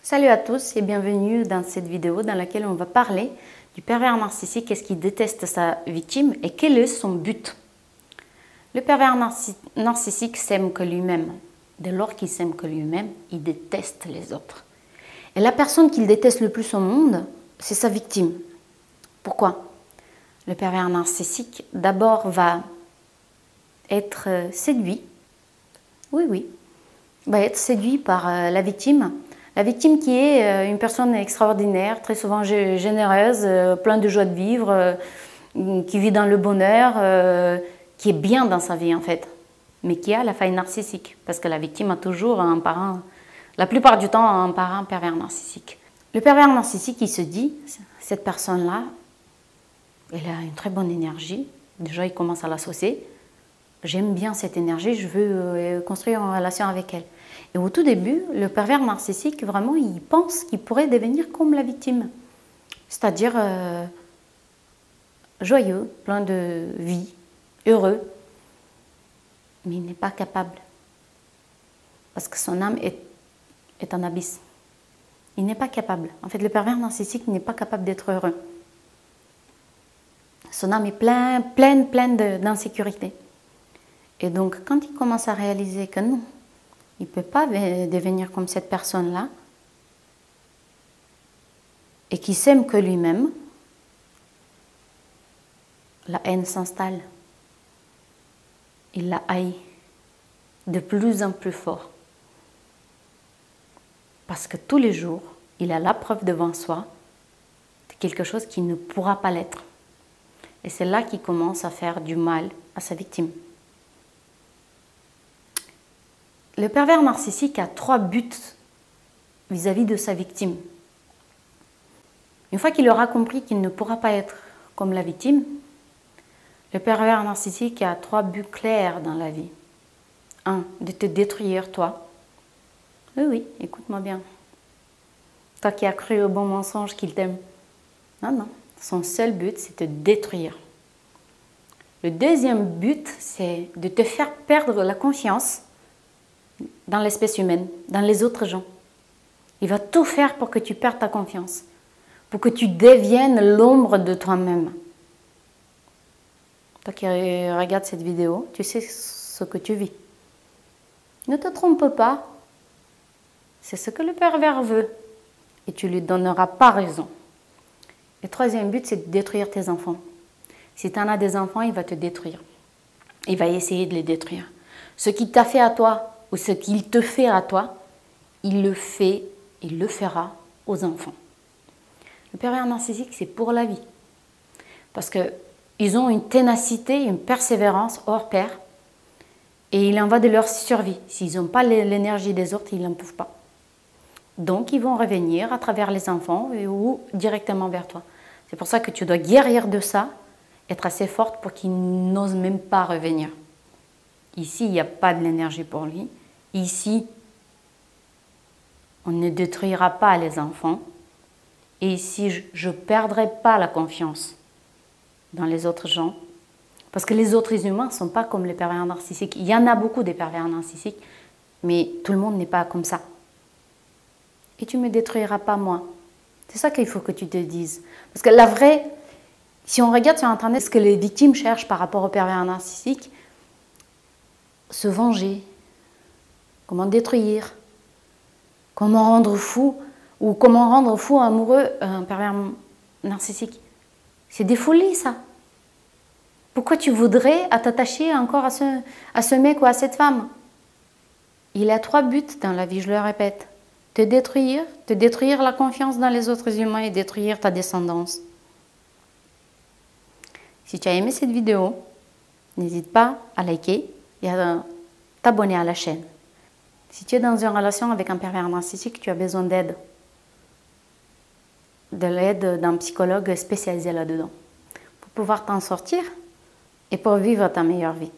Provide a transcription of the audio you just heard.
Salut à tous et bienvenue dans cette vidéo dans laquelle on va parler du pervers narcissique, est-ce qu'il déteste sa victime et quel est son but. Le pervers narcissique s'aime que lui-même. Dès lors qu'il s'aime que lui-même, il déteste les autres. Et la personne qu'il déteste le plus au monde, c'est sa victime. Pourquoi? Le pervers narcissique d'abord va être séduit. Oui. Va être séduit par la victime. La victime qui est une personne extraordinaire, très souvent généreuse, pleine de joie de vivre, qui vit dans le bonheur, qui est bien dans sa vie en fait, mais qui a la faille narcissique. Parce que la victime a toujours un parent, la plupart du temps, un parent pervers narcissique. Le pervers narcissique, il se dit, cette personne-là, elle a une très bonne énergie. Déjà, il commence à l'associer. J'aime bien cette énergie, je veux construire une relation avec elle. Et au tout début, le pervers narcissique, vraiment, il pense qu'il pourrait devenir comme la victime. C'est-à-dire joyeux, plein de vie, heureux. Mais il n'est pas capable. Parce que son âme est un abysse. Il n'est pas capable. En fait, le pervers narcissique n'est pas capable d'être heureux. Son âme est pleine d'insécurité. Et donc, quand il commence à réaliser que non, il ne peut pas devenir comme cette personne-là, et qu'il s'aime que lui-même, la haine s'installe. Il la haït de plus en plus fort. Parce que tous les jours, il a la preuve devant soi de quelque chose qui ne pourra pas l'être. Et c'est là qu'il commence à faire du mal à sa victime. Le pervers narcissique a 3 buts vis-à-vis de sa victime. Une fois qu'il aura compris qu'il ne pourra pas être comme la victime, le pervers narcissique a 3 buts clairs dans la vie. 1. De te détruire, toi. Oui, écoute-moi bien. Toi qui as cru au bon mensonge qu'il t'aime. Non. Son seul but, c'est de te détruire. Le deuxième but, c'est de te faire perdre la confiance dans l'espèce humaine, dans les autres gens. Il va tout faire pour que tu perdes ta confiance, pour que tu deviennes l'ombre de toi-même. Toi qui regardes cette vidéo, tu sais ce que tu vis. Ne te trompe pas, c'est ce que le pervers veut et tu ne lui donneras pas raison. Le troisième but, c'est de détruire tes enfants. Si tu en as des enfants, il va te détruire. Il va essayer de les détruire. Ce qu'il t'a fait à toi, ou ce qu'il te fait à toi, il le fera aux enfants. Le pervers narcissique, c'est pour la vie. Parce qu'ils ont une ténacité, une persévérance hors pair, et il en va de leur survie. S'ils n'ont pas l'énergie des autres, ils n'en peuvent pas. Donc, ils vont revenir à travers les enfants ou directement vers toi. C'est pour ça que tu dois guérir de ça, être assez forte pour qu'ils n'osent même pas revenir. Ici, il n'y a pas de l'énergie pour lui. Ici, on ne détruira pas les enfants. Et ici, je ne perdrai pas la confiance dans les autres gens. Parce que les autres humains ne sont pas comme les pervers narcissiques. Il y en a beaucoup des pervers narcissiques, mais tout le monde n'est pas comme ça. Et tu ne me détruiras pas moi. C'est ça qu'il faut que tu te dises. Parce que la vraie, si on regarde sur Internet ce que les victimes cherchent par rapport aux pervers narcissiques, se venger, comment détruire, comment rendre fou, ou comment rendre fou amoureux un pervers narcissique. C'est des folies, ça. Pourquoi tu voudrais t'attacher encore à ce mec ou à cette femme? Il a 3 buts dans la vie, je le répète. Te détruire la confiance dans les autres humains et détruire ta descendance. Si tu as aimé cette vidéo, n'hésite pas à liker et à t'abonner à la chaîne. Si tu es dans une relation avec un pervers narcissique, tu as besoin d'aide. De l'aide d'un psychologue spécialisé là-dedans. Pour pouvoir t'en sortir et pour vivre ta meilleure vie.